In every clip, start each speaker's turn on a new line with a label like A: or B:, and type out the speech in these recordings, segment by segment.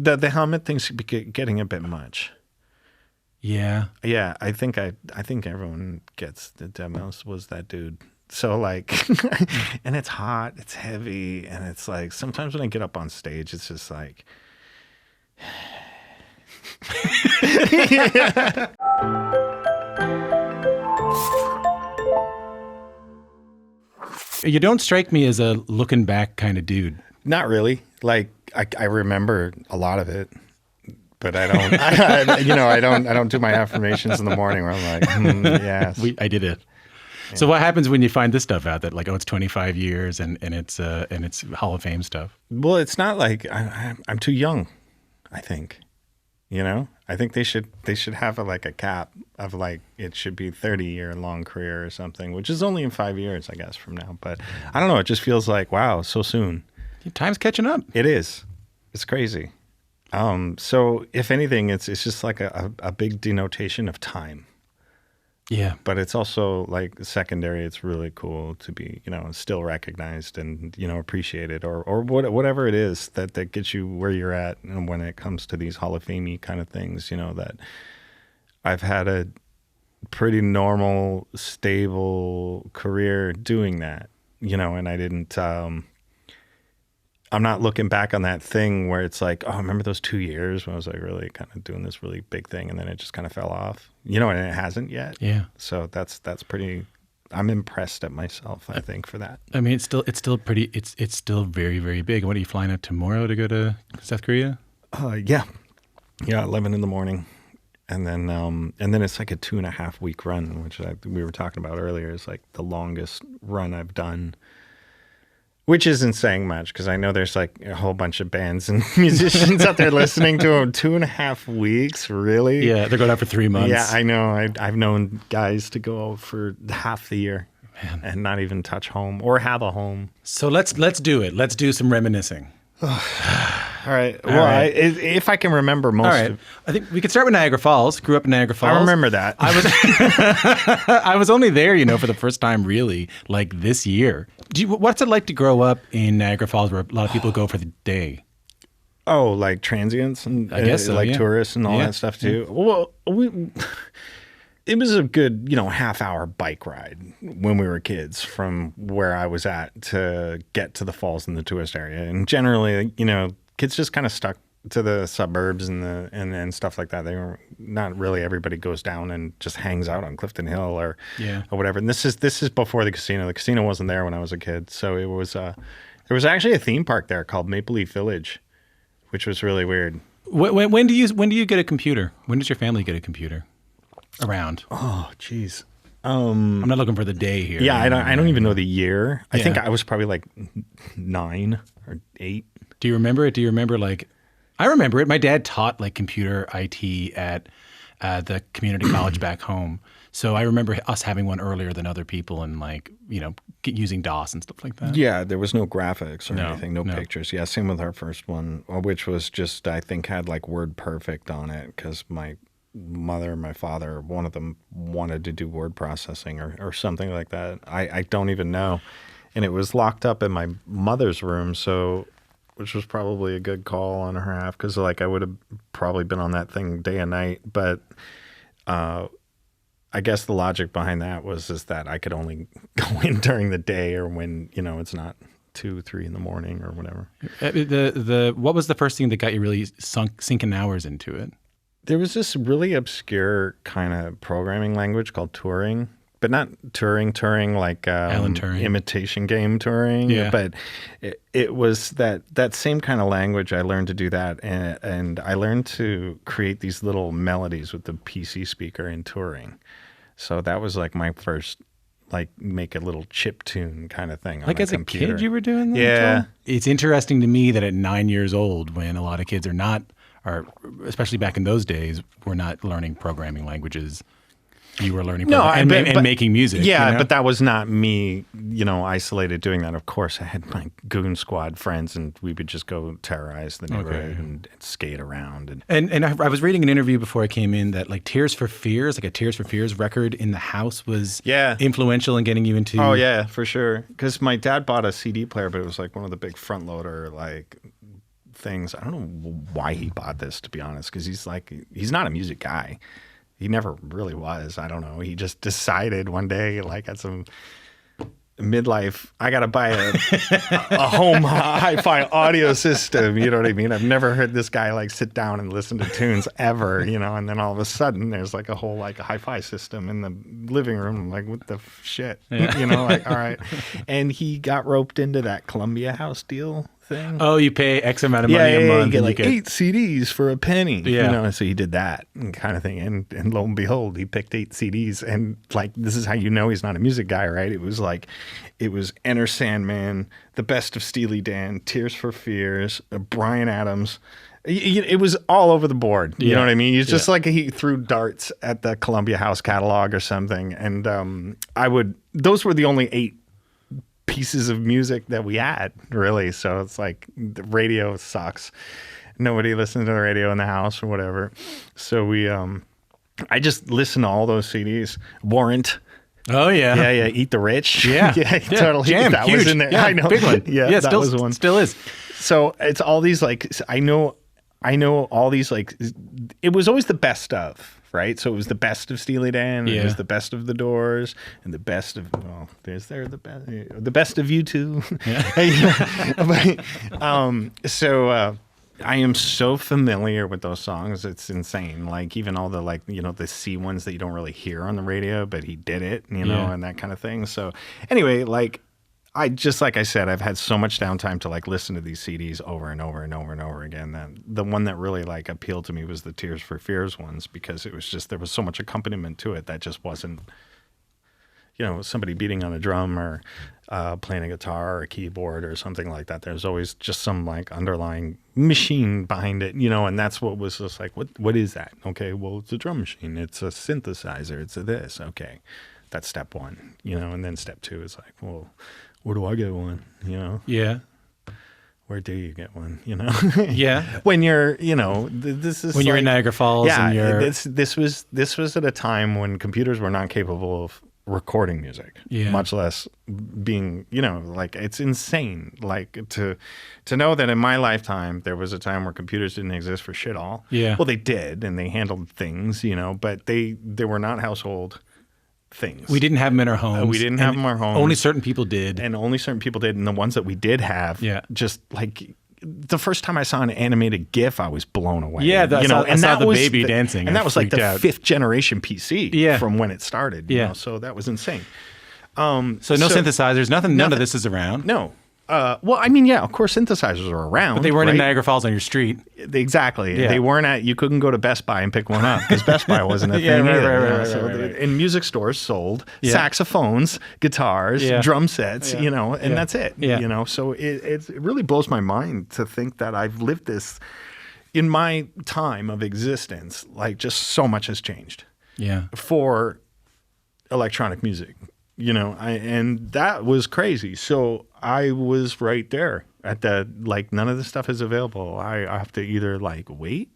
A: The helmet thing's getting a bit much.
B: Yeah.
A: Yeah, I think everyone gets the deadmau5 was that dude. So like, and it's hot, it's heavy, and it's like sometimes when I get up on stage, it's just like.
B: You don't strike me as a looking back kind of dude.
A: Not really. Like I remember a lot of it. But I don't, I don't do my affirmations in the morning where I'm like, yes.
B: I did it. Yeah. So what happens when you find this stuff out that like, it's 25 years and it's Hall of Fame stuff?
A: Well, it's not like I'm too young, I think, I think they should have a cap of like, it should be 30-year long career or something, which is only in 5 years, I guess, from now. But I don't know. It just feels like, wow, so soon.
B: Time's catching up.
A: It is. It's crazy. So if anything, it's just like a big denotation of time.
B: Yeah.
A: But it's also like secondary. It's really cool to be, still recognized and, appreciated or whatever it is that gets you where you're at. And when it comes to these Hall of Fame-y kind of things, that I've had a pretty normal, stable career doing that, and I didn't, I'm not looking back on that thing where it's like, oh, remember those 2 years when I was like really kind of doing this really big thing and then it just kind of fell off, and it hasn't yet.
B: Yeah.
A: So that's pretty, I'm impressed at myself, I think, for that.
B: I mean, it's still pretty, it's still very, very big. What are you flying out tomorrow to go to South Korea?
A: Yeah, 11 in the morning. And then it's like a 2.5 week run, which we were talking about earlier is like the longest run I've done. Which isn't saying much because I know there's like a whole bunch of bands and musicians out there listening to them. 2.5 weeks, really?
B: Yeah, they're going out for 3 months.
A: Yeah, I know. I've known guys to go for half the year and not even touch home or have a home.
B: So let's do it. Let's do some reminiscing.
A: All right. Well, if I can remember most.
B: All right. I think we could start with Niagara Falls. Grew up in Niagara Falls.
A: I remember that.
B: I was only there, for the first time, really, like this year. What's it like to grow up in Niagara Falls, where a lot of people go for the day?
A: Oh, like transients and
B: I guess so,
A: like
B: yeah.
A: tourists and all that stuff too. Yeah. Well, it was a good, half-hour bike ride when we were kids from where I was at to get to the falls in the tourist area. And generally, kids just kind of stuck to the suburbs and stuff like that. They were not really, everybody goes down and just hangs out on Clifton Hill or whatever. And this is before the casino. The casino wasn't there when I was a kid. So it was, there was actually a theme park there called Maple Leaf Village, which was really weird.
B: When do you get a computer? When does your family get a computer? Around.
A: Oh, geez.
B: I'm not looking for the day here.
A: Yeah, I don't even know the year. I think I was probably like 9 or 8.
B: Do you remember it? Do you remember I remember it. My dad taught computer IT at the community college back home. So I remember us having one earlier than other people and using DOS and stuff like that.
A: Yeah, there was no graphics or anything, no pictures. Yeah, same with our first one, which was just, I think, had WordPerfect on it because my mother and my father, one of them wanted to do word processing or something like that. I don't even know. And it was locked up in my mother's room, which was probably a good call on her half because I would have probably been on that thing day and night. But I guess the logic behind that was that I could only go in during the day or when, it's not 2, 3 in the morning or whatever.
B: What was the first thing that got you really sinking hours into it?
A: There was this really obscure kind of programming language called Turing, but not Turing like
B: Alan Turing.
A: Imitation game Turing.
B: Yeah.
A: But it was that same kind of language. I learned to do that, and I learned to create these little melodies with the PC speaker in Turing. So that was my first make a little chip tune kind of thing.
B: As a kid, you were doing that?
A: Yeah.
B: It's interesting to me that at 9 years old, when a lot of kids especially back in those days, we're not learning programming languages. You were learning and making music.
A: Yeah, but that was not me, isolated doing that. Of course, I had my goon squad friends, and we would just go terrorize the neighborhood and skate around.
B: And I was reading an interview before I came in that Tears for Fears, a Tears for Fears record in the house was influential in getting you into...
A: Oh, yeah, for sure. Because my dad bought a CD player, but it was one of the big front loader, things. I don't know why he bought this, to be honest, because he's not a music guy. He never really was. I don't know. He just decided one day, like at some midlife, I got to buy a home hi-fi audio system. You know what I mean? I've never heard this guy like sit down and listen to tunes ever, you know, and then all of a sudden there's like a whole like a hi-fi system in the living room. I'm like, what the shit? Yeah. You know, like, all right. And he got roped into that Columbia House deal thing.
B: Oh, you pay X amount of money a month.
A: You get like 8 CDs for a penny.
B: Yeah.
A: You know, so he did that kind of thing. And lo and behold, he picked 8 CDs. And like, this is how you know he's not a music guy, right? It was Enter Sandman, The Best of Steely Dan, Tears for Fears, Bryan Adams. It was all over the board. You know what I mean? It's just like he threw darts at the Columbia House catalog or something. And those were the only 8 pieces of music that we had, really. So it's like the radio sucks. Nobody listens to the radio in the house or whatever. So I just listened to all those CDs. Warrant.
B: Oh yeah.
A: Yeah. Eat the Rich.
B: Yeah.
A: Yeah, totally.
B: Jam,
A: that
B: huge.
A: was in there.
B: Yeah,
A: I know.
B: Big one.
A: Yeah, that
B: still,
A: was one.
B: Still is.
A: So it's all these like, I know all these like, it was always the best of. Right, so it was the best of Steely Dan, it was the best of the Doors, and the best of the best of U2. So I am so familiar with those songs; it's insane. Like even all the the C ones that you don't really hear on the radio, but he did it, and that kind of thing. So anyway, like I said, I've had so much downtime to like listen to these CDs over and over and over and over again. That the one that really like appealed to me was the Tears for Fears ones, because it was just, there was so much accompaniment to it that just wasn't, somebody beating on a drum or playing a guitar or a keyboard or something like that. There's always just some like underlying machine behind it, and that's what was just like, what is that? Okay, well, it's a drum machine. It's a synthesizer. It's a this. Okay, that's step one, and then step 2 is like, well, where do I get one?
B: Yeah.
A: Where do you get one?
B: Yeah.
A: When you're, this is
B: when you're in Niagara Falls.
A: Yeah.
B: And you're...
A: This was at a time when computers were not capable of recording music.
B: Yeah.
A: Much less being, like, it's insane. Like to know that in my lifetime there was a time where computers didn't exist for shit all.
B: Yeah.
A: Well, they did, and they handled things, but they were not household things.
B: We didn't have them in our homes.
A: We didn't have them in our homes.
B: Only certain people did.
A: And only certain people did. And the ones that we did have, just like the first time I saw an animated GIF, I was blown away.
B: Yeah, I saw the baby dancing.
A: And that was like the 5th generation PC from when it started.
B: Yeah.
A: So that was insane.
B: So no synthesizers, nothing. None of this is around.
A: No. Well, I mean, yeah, of course, synthesizers are around.
B: But they weren't in Niagara Falls on your street.
A: Exactly.
B: Yeah.
A: They weren't you couldn't go to Best Buy and pick one up because Best Buy wasn't a thing either.
B: Right.
A: And music stores sold saxophones, guitars, drum sets, and that's it.
B: Yeah.
A: So it really blows my mind to think that I've lived this in my time of existence. Like, just so much has changed.
B: Yeah.
A: For electronic music. And that was crazy. So I was right there at the, like, none of this stuff is available. I have to either like wait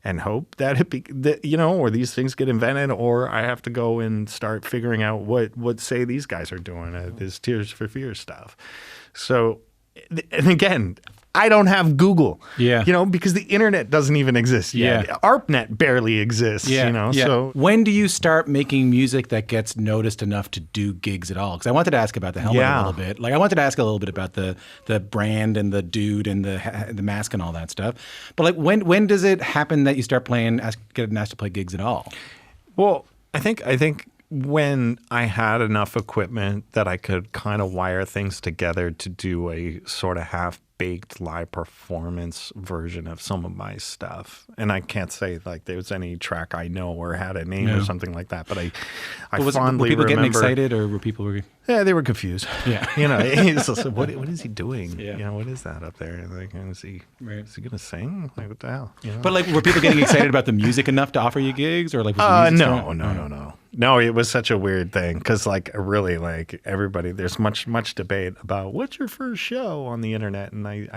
A: and hope that or these things get invented, or I have to go and start figuring out what say these guys are doing, this Tears for Fears stuff. So, and again, I don't have Google, because the internet doesn't even exist yet.
B: Yeah.
A: ARPANET barely exists, So
B: when do you start making music that gets noticed enough to do gigs at all? Because I wanted to ask about the helmet a little bit. Like, I wanted to ask a little bit about the brand and the dude and the mask and all that stuff. But like, when does it happen that you start getting asked to play gigs at all?
A: Well, I think when I had enough equipment that I could kind of wire things together to do a sort of half-baked live performance version of some of my stuff. And I can't say like there was any track I know or had a name or something like that, but I fondly
B: were people
A: remember.
B: Getting excited, or were people?
A: Yeah, they were confused.
B: Yeah,
A: it's also, what is he doing?
B: Yeah,
A: what is that up there? Like, is he gonna sing? Like, what the hell?
B: But like, were people getting excited about the music enough to offer you gigs, or like? Was the music
A: No, it was such a weird thing because, like, really, like, everybody, there's much debate about what's your first show on the internet, and I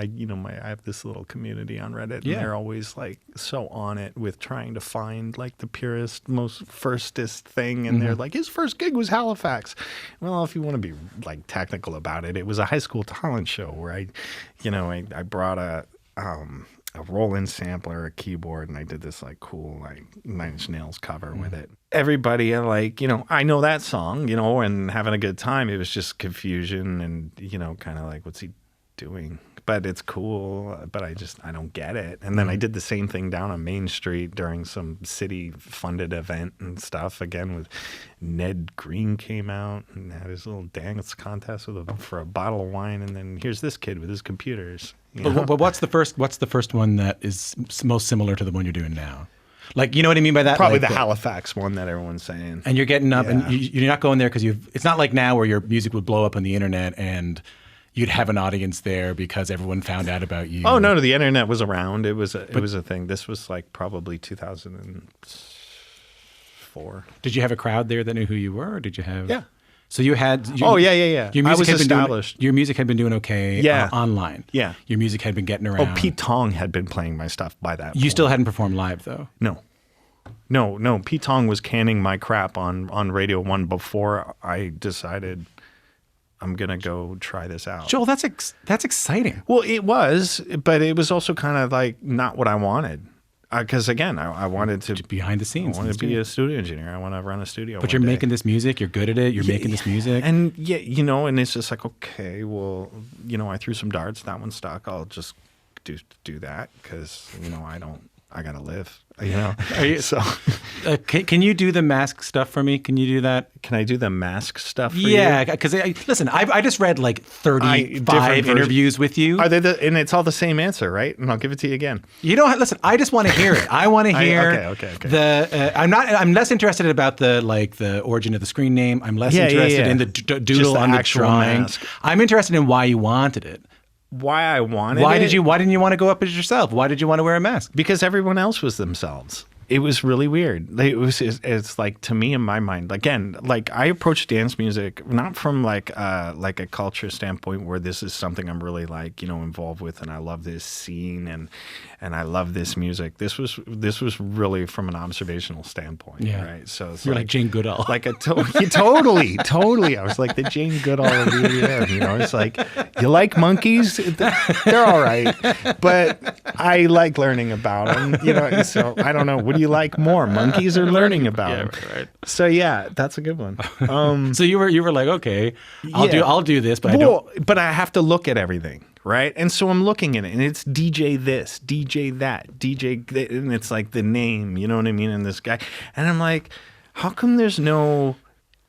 A: have this little community on Reddit, and they're always like so on it with trying to find like the purest, most firstest thing, and they're like, his first gig was Halifax. Well, if you want to be like technical about it, it was a high school talent show where I brought a a roll-in sampler, a keyboard, and I did this like cool like Nine Inch Nails cover with it. Everybody like, I know that song, and having a good time. It was just confusion and, kind of like, what's he doing? But it's cool, but I don't get it. And then I did the same thing down on Main Street during some city-funded event and stuff. Again, with Ned Green came out and had his little dance contest for a bottle of wine. And then here's this kid with his computers.
B: But what's the first one that is most similar to the one you're doing now? Like, you know what I mean by that?
A: Probably
B: like
A: the Halifax one that everyone's saying.
B: And you're getting up, and you're not going there because it's not like now where your music would blow up on the internet and you'd have an audience there because everyone found out about you.
A: Oh no, the internet was around. It was a thing. This was like probably 2004.
B: Did you have a crowd there that knew who you were, or did you have?
A: Yeah.
B: So you had.
A: Yeah.
B: Your music
A: I was
B: had
A: established.
B: Your music had been doing okay. Online.
A: Yeah.
B: Your music had been getting around.
A: Oh, Pete Tong had been playing my stuff by that point.
B: You still hadn't performed live though.
A: No. Pete Tong was canning my crap on Radio 1 before I decided I'm going to go try this out.
B: Joel, that's exciting.
A: Well, it was, but it was also kind of like not what I wanted. Because again, I wanted to
B: behind the scenes.
A: I want to be a studio engineer. I want to run a studio.
B: But you're making this music. You're good at it. You're making this music.
A: And and it's just like, okay, well, I threw some darts. That one stuck. I'll just do that because I gotta live.
B: Are you, so can you do the mask stuff for me? Can you do that?
A: Can I do the mask stuff for you?
B: Yeah, because listen, I just read like 35 interviews with you.
A: Are they and it's all the same answer, right? And I'll give it to you again.
B: You don't listen. I just want to hear it. I want to hear.
A: Okay.
B: I'm less interested about the origin of the screen name. I'm less interested in the doodle on the drawing. Mask. I'm interested in why you wanted it.
A: Why I wanted
B: Why
A: it?
B: Why didn't you want to go up as yourself? Why did you want to wear a mask?
A: Because everyone else was themselves. It was really weird. It's like, to me in my mind, again, like I approach dance music not from like a culture standpoint where this is something I'm really like, involved with, and I love this scene and I love this music. This was really from an observational standpoint, right? So it's
B: you're like Jane Goodall.
A: Like totally. I was like the Jane Goodall of the EDM, It's like, you like monkeys? They're all right. But I like learning about them, so I don't know. What do you like more, monkeys or learning about them?
B: Right.
A: So that's a good one.
B: So you were like, okay, I'll do this, but
A: but I have to look at everything, right? And so I'm looking at it, and it's DJ this, DJ that, and it's like the name, you know what I mean? And this guy, and I'm like, how come there's no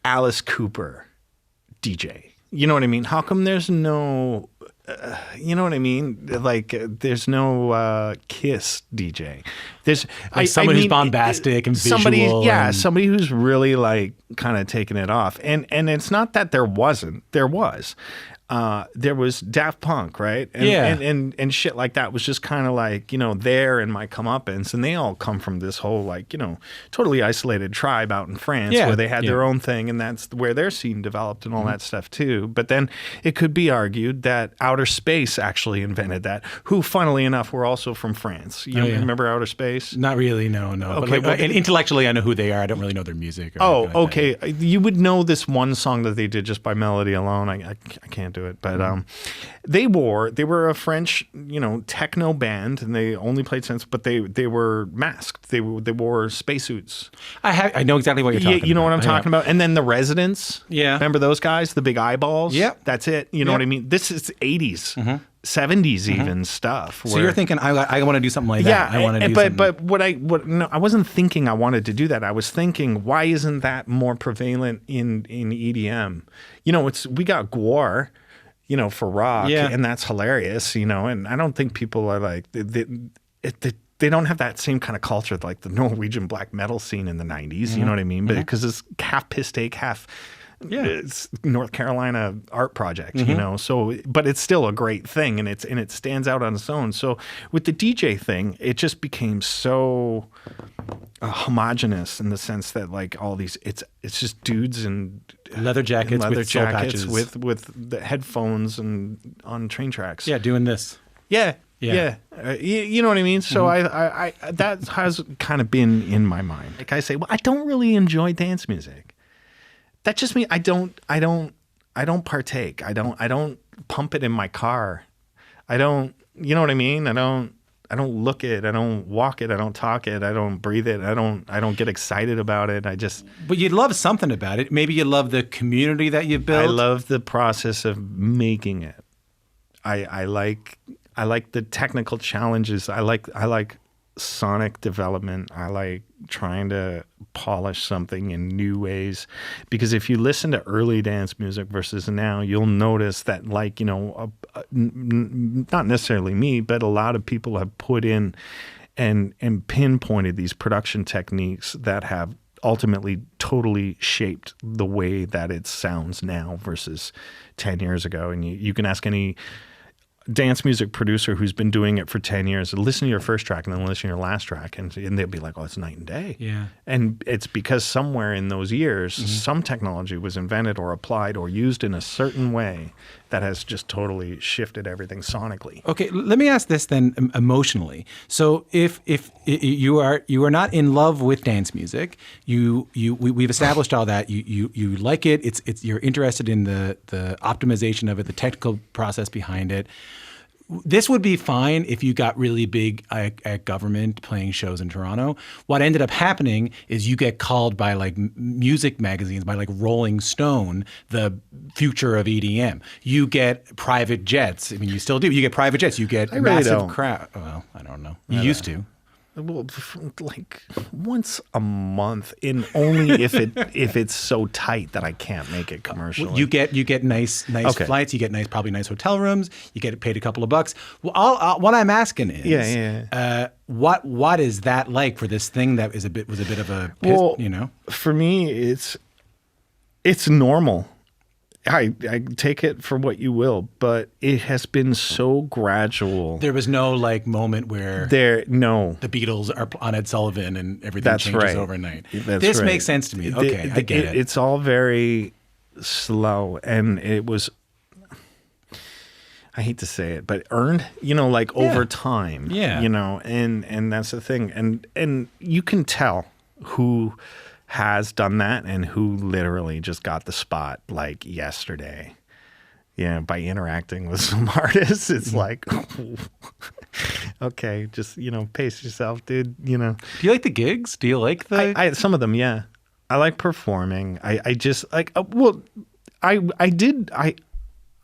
A: Alice Cooper DJ? You know what I mean? How come there's no you know what I mean? Like, there's no Kiss DJ. There's
B: someone who's bombastic and visual.
A: Somebody who's really like kind of taking it off. And it's not that there wasn't. There was. There was Daft Punk, right? And shit like that was just kind of like, there in my comeuppance. And they all come from this whole like, totally isolated tribe out in France where they had their own thing. And that's where their scene developed and all that stuff too. But then it could be argued that Outer Space actually invented that, who funnily enough were also from France. You remember Outer Space?
B: Not really, no.
A: Okay,
B: but and intellectually I know who they are. I don't really know their music.
A: Okay. You would know this one song that they did just by melody alone. I can't do it, but they were a French techno band, and they only played synths, but they were masked. They wore spacesuits.
B: I know exactly what you're talking about.
A: You know what I'm talking about. And then the Residents.
B: Yeah,
A: remember those guys, the big eyeballs?
B: Yeah,
A: that's it. You know what I mean? This is 80s. 70s even stuff.
B: So you're thinking, I want to do something like that. I want to do something.
A: But I wasn't thinking I wanted to do that. I was thinking, why isn't that more prevalent in EDM? We got Gwar, for rock, and that's hilarious, and I don't think people are like, they don't have that same kind of culture like the Norwegian black metal scene in the 90s, you know what I mean? Because it's half piss take, half it's North Carolina art project, so, but it's still a great thing, and it stands out on its own. So with the DJ thing, it just became so homogenous in the sense that like all these, it's just dudes and
B: leather jackets
A: with the headphones and on train tracks.
B: Yeah, doing this.
A: Yeah. You know what I mean? So I that has kind of been in my mind. Like I say, well, I don't really enjoy dance music. That just means I don't partake. I don't pump it in my car. I don't you know what I mean? I don't look it. I don't walk it. I don't talk it. I don't breathe it. I don't get excited about it.
B: But you love something about it. Maybe you love the community that you built.
A: I love the process of making it. I like the technical challenges. I like sonic development. I like trying to polish something in new ways, because if you listen to early dance music versus now, you'll notice that, like, you know, not necessarily me, but a lot of people have put in and pinpointed these production techniques that have ultimately totally shaped the way that it sounds now versus 10 years ago. And you can ask any dance music producer who's been doing it for 10 years, listen to your first track and then listen to your last track, and they'll be like, oh, it's night and day.
B: Yeah.
A: And it's because somewhere in those years, some technology was invented or applied or used in a certain way that has just totally shifted everything sonically.
B: Okay, let me ask this then, emotionally. So if you are not in love with dance music, we've established all that. You like it. It's you're interested in the optimization of it, the technical process behind it. This would be fine if you got really big at government playing shows in Toronto. What ended up happening is you get called by like music magazines, by like Rolling Stone, the future of EDM. You get private jets. I mean, you still do. You get private jets. You get massive crowd. Well, I don't know. You used to.
A: Well, like once a month, in only if it's so tight that I can't make it commercially.
B: You get nice flights. You get probably nice hotel rooms. You get paid a couple of bucks. Well, what I'm asking is, what is that like for this thing that was a bit of a piss, you know?
A: For me, it's normal. I take it for what you will, but it has been so gradual.
B: There was no like moment where the Beatles are on Ed Sullivan and everything changes overnight. This makes sense to me. Okay, I get it.
A: It's all very slow, and it was, I hate to say it, but earned, you know, like over time.
B: Yeah.
A: You know, and that's the thing. And you can tell who has done that and who literally just got the spot like yesterday. Yeah, by interacting with some artists, it's like, okay, just, you know, pace yourself, dude. You know.
B: Do you like the gigs? Do you like the?
A: I some of them, yeah. I like performing. I just like.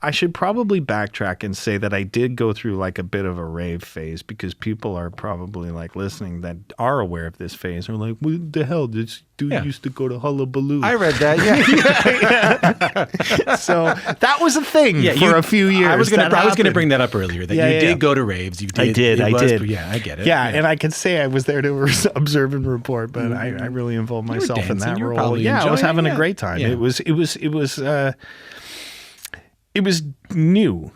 A: I should probably backtrack and say that I did go through like a bit of a rave phase, because people are probably like listening that are aware of this phase are like, what the hell? This dude used to go to Hullabaloo.
B: I read that.
A: Yeah. So that was a thing for a few years.
B: I was going to bring that up earlier. That you did go to raves. You did.
A: I did.
B: Yeah, I get it.
A: Yeah, and I can say I was there to observe and report, but I really involved myself in that role. Yeah, I was having a great time. Yeah. It was new.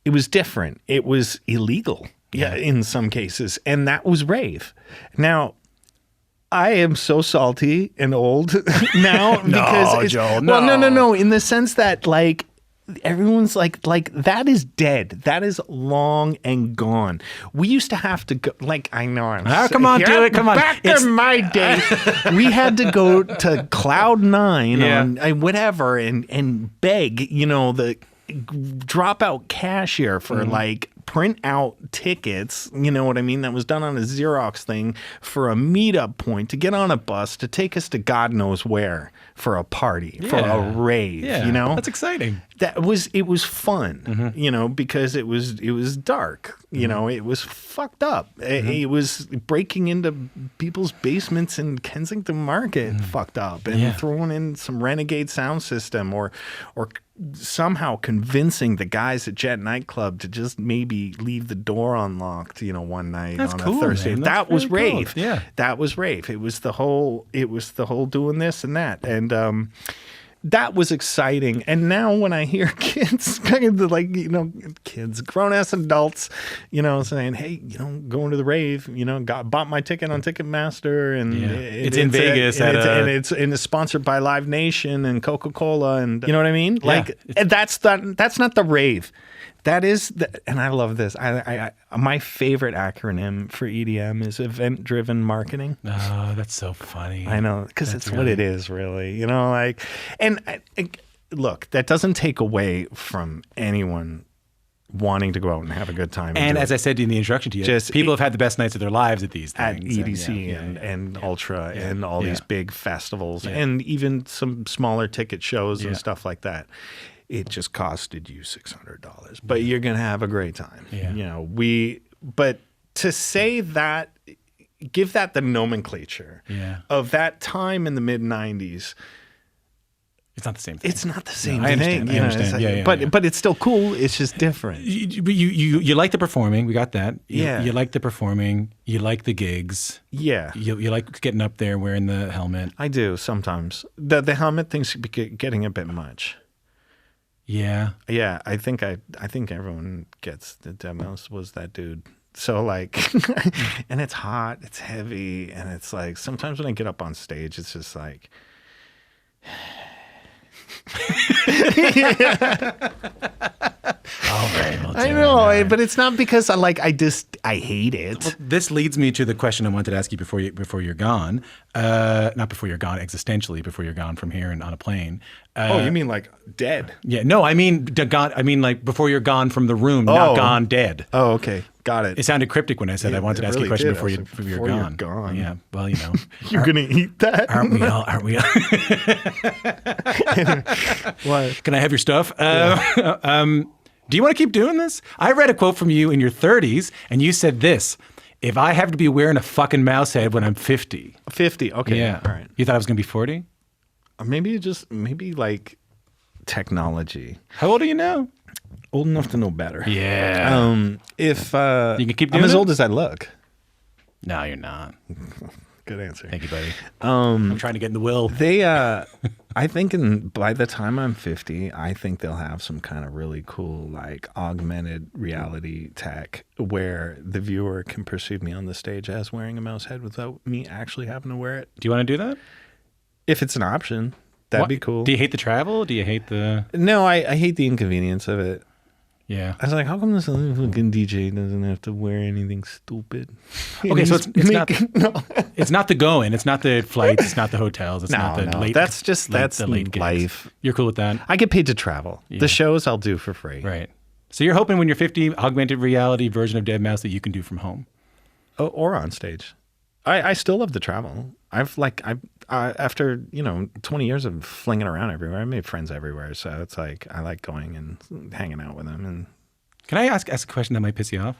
A: It was different. It was illegal, in some cases. And that was rave. Now, I am so salty and old now. because
B: Joel,
A: no. Well, no. In the sense that, like, everyone's like that is dead. That is long and gone. We used to have to go, like, I know.
B: Come on, do it. Come on.
A: Back in my day, we had to go to Cloud9 on whatever and beg, you know, the dropout cashier for like print out tickets, you know what I mean? That was done on a Xerox thing for a meetup point to get on a bus to take us to God knows where for a party, for a rave, you know?
B: That's exciting.
A: It was fun, you know, because it was dark, you know, it was fucked up. It was breaking into people's basements in Kensington Market, fucked up, and throwing in some renegade sound system or somehow convincing the guys at Jet Nightclub to just maybe leave the door unlocked, you know, one night on a Thursday. That was rave.
B: Cool. Yeah.
A: That was rave. It was the whole doing this and that. And that was exciting. And now when I hear kids, like, you know, kids, grown-ass adults, you know, saying, hey, you know, going to the rave, you know, bought my ticket on Ticketmaster, and
B: it's in Vegas,
A: and it's sponsored by Live Nation and Coca-Cola, and you know what I mean? Like, that's not the rave. That is, and I love this. I my favorite acronym for EDM is event-driven marketing.
B: Oh, that's so funny.
A: I know, because it's what it is, really. You know, like, and look, that doesn't take away from anyone wanting to go out and have a good time.
B: And as I said in the introduction to you, people have had the best nights of their lives at these things.
A: At EDC and Ultra and all these big festivals and even some smaller ticket shows and stuff like that. It just costed you $600, but you're going to have a great time.
B: Yeah.
A: You know, but to say that, give that the nomenclature of that time in the mid 90s.
B: It's not the same thing.
A: It's not the same
B: I
A: thing.
B: understand.
A: But it's still cool. It's just different.
B: You like the performing. We got that.
A: Yeah.
B: You like the performing. You like the gigs.
A: Yeah.
B: You like getting up there wearing the helmet.
A: I do sometimes. The helmet thing's getting a bit much.
B: Yeah.
A: Yeah. I think everyone gets the deadmau5 was that dude. So like, and it's hot, it's heavy, and it's like sometimes when I get up on stage, it's just like.
B: All right,
A: I know, but it's not because I hate it.
B: Well, this leads me to the question I wanted to ask you before you're gone. Not before you're gone, existentially, before you're gone from here and on a plane.
A: You mean like dead?
B: Yeah, no, I mean gone. I mean like before you're gone from the room, not gone dead.
A: Oh, okay, got it.
B: It sounded cryptic when I said I wanted to ask you a question before you're gone. Yeah, well, you know,
A: you're gonna eat that,
B: aren't we all? Aren't we all?
A: What?
B: Can I have your stuff? Do you want to keep doing this? I read a quote from you in your 30s, and you said this: "If I have to be wearing a fucking mouse head when I'm 50."
A: 50, okay,
B: yeah,
A: all right.
B: You thought I was gonna be 40?
A: Maybe like technology.
B: How old are you now?
A: Old enough to know better.
B: Yeah.
A: If
B: you can keep doing
A: I'm as
B: it?
A: old as I look.
B: No, you're not.
A: Good answer.
B: Thank you, buddy. I'm trying to get in the will.
A: I think by the time I'm 50, I think they'll have some kind of really cool like augmented reality tech where the viewer can perceive me on the stage as wearing a mouse head without me actually having to wear it.
B: Do you want to do that?
A: If it's an option, that'd be cool.
B: Do you hate the travel? Do you hate the...
A: No, I hate the inconvenience of it.
B: Yeah.
A: I was like, how come this fucking DJ doesn't have to wear anything stupid?
B: Okay, so it's not the going, it's not the flights, it's not the hotels, it's not the late.
A: That's
B: the late
A: life.
B: Gigs. You're cool with that?
A: I get paid to travel. Yeah. The shows I'll do for free.
B: Right. So you're hoping when you're 50, augmented reality version of deadmau5 that you can do from home.
A: Oh, or on stage. I still love to travel. After 20 years of flinging around everywhere, I made friends everywhere. So it's like I like going and hanging out with them. And
B: can I ask a question that might piss you off?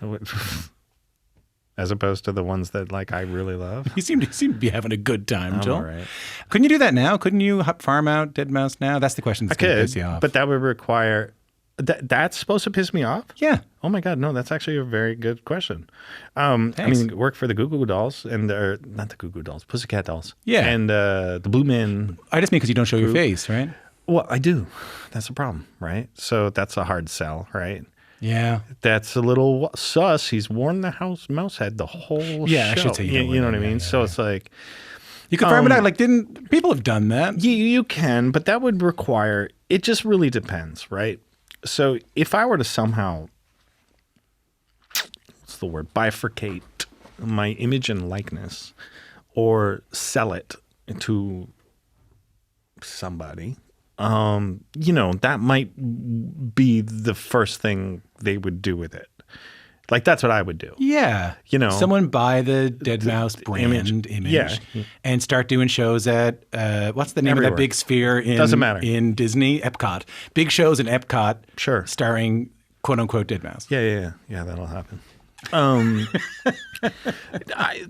A: As opposed to the ones that like I really love.
B: You seem to be having a good time, Joel.
A: All right.
B: Couldn't you do that now? Couldn't you farm out deadmau5 now? That's the question that's going to piss you off.
A: But that would require. That's supposed to piss me off?
B: Yeah.
A: Oh my God, no, that's actually a very good question. I mean, work for the Goo Goo Dolls and not the Goo Goo Dolls, Pussycat Dolls.
B: Yeah.
A: And the Blue Men.
B: I just mean because you don't show your face, right?
A: Well, I do. That's a problem, right? So that's a hard sell, right?
B: Yeah.
A: That's a little sus. He's worn the mouse head the whole show.
B: Yeah, I should say
A: you know what I mean? So it's like.
B: You can farm it out. Like, didn't people have done that?
A: You can, but that would require, it just really depends, right? So if I were to somehow, bifurcate my image and likeness or sell it to somebody, that might be the first thing they would do with it. Like, that's what I would do.
B: Yeah. Someone buy the deadmau5 brand image and start doing shows at, what's the name of that big sphere
A: Doesn't matter.
B: In Disney? Epcot. Big shows in Epcot.
A: Sure.
B: Starring quote-unquote deadmau5.
A: Yeah, that'll happen.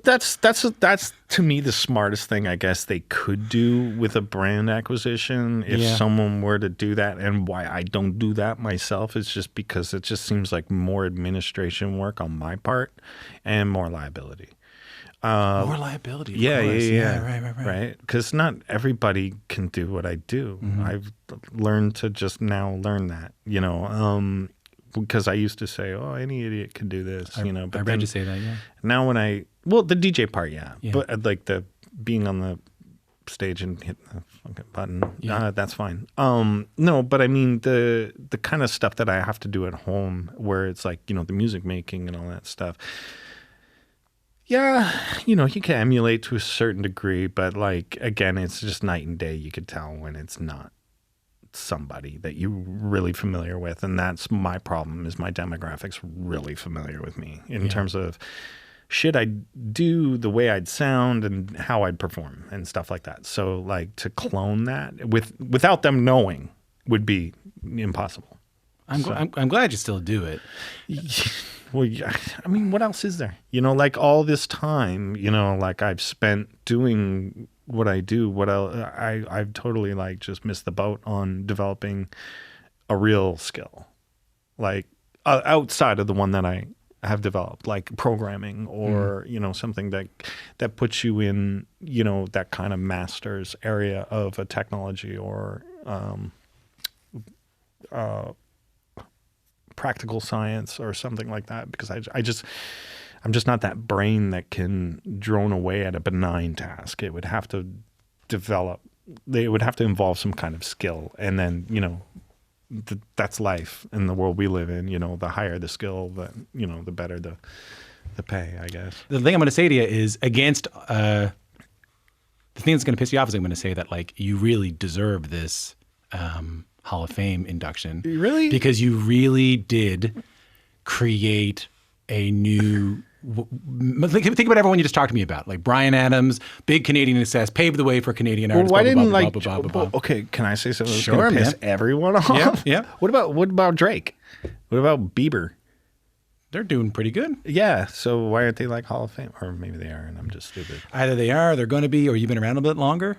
A: That's to me the smartest thing I guess they could do with a brand acquisition if someone were to do that. And why I don't do that myself is just because it just seems like more administration work on my part and more liability.
B: More liability.
A: Right. Because not everybody can do what I do. Mm-hmm. I've learned to just now learn that, because I used to say, "Oh, any idiot can do this," But
B: I read you say that, yeah.
A: Now the DJ part, but like the being on the stage and hitting the fucking button, that's fine. No, but I mean the kind of stuff that I have to do at home, where it's like the music making and all that stuff. Yeah, you can emulate to a certain degree, but like again, it's just night and day. You could tell when it's not somebody that you're really familiar with. And that's my problem, is my demographic's really familiar with me in terms of shit I'd do, the way I'd sound, and how I'd perform and stuff like that. So like to clone that without them knowing would be impossible.
B: I'm glad you still do it.
A: Well, yeah, I mean, what else is there? You know, like all this time, you know, like I've spent doing what I do. What I've totally like just missed the boat on developing a real skill, like outside of the one that I have developed, like programming or you know, something that puts you in, you know, that kind of master's area of a technology or practical science or something like that, because I'm just not that brain that can drone away at a benign task. It would have to involve some kind of skill, and then, you know, that's life in the world we live in. You know, the higher the skill, you know, the better the pay, I guess.
B: The thing I'm going to say to you is, against the thing that's going to piss you off is I'm going to say that like you really deserve this Hall of Fame induction.
A: Really?
B: Because you really did create a new. Think about everyone you just talked to me about, like Bryan Adams, big Canadian success, paved the way for Canadian artists.
A: Well, why didn't like? Okay, can I say something that's gonna piss everyone off?
B: Yeah.
A: What about Drake? What about Bieber?
B: They're doing pretty good.
A: Yeah. So why aren't they like Hall of Fame? Or maybe they are, and I'm just stupid.
B: Either they are, they're going to be, or you've been around a bit longer.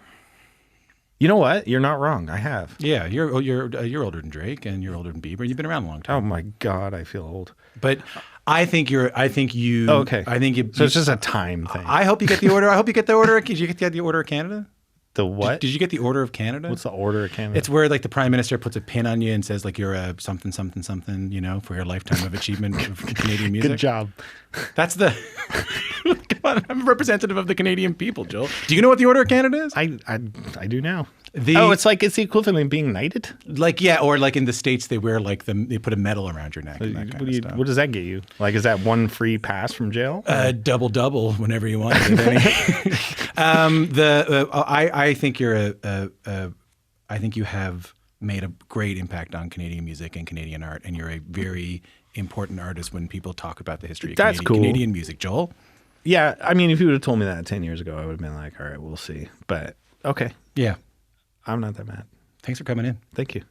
A: You know what? You're not wrong. I have.
B: Yeah, you're older than Drake, and you're older than Bieber. You've been around a long time.
A: Oh my God, I feel old.
B: But I think you.
A: Okay.
B: I think you.
A: So it's just a time thing.
B: I hope you get the order. I hope you get the order. Did you get the Order of Canada?
A: The what?
B: Did you get the Order of Canada?
A: What's the Order of Canada?
B: It's where like the Prime Minister puts a pin on you and says like you're a something something something, you know, for your lifetime of achievement of Canadian music.
A: Good job.
B: That's the. Come on, I'm a representative of the Canadian people, Joel. Do you know what the Order of Canada is?
A: I do now. It's the equivalent of being knighted.
B: Like, yeah, or like in the States they wear like they put a medal around your neck. And that kind of stuff.
A: What does that get you? Like, is that one free pass from jail?
B: Double whenever you want. I think I think you have made a great impact on Canadian music and Canadian art, and you're a very important artist when people talk about the history of Canadian music. Joel?
A: Yeah, I mean, if you would have told me that 10 years ago, I would have been like, all right, we'll see. But okay.
B: Yeah.
A: I'm not that mad.
B: Thanks for coming in.
A: Thank you.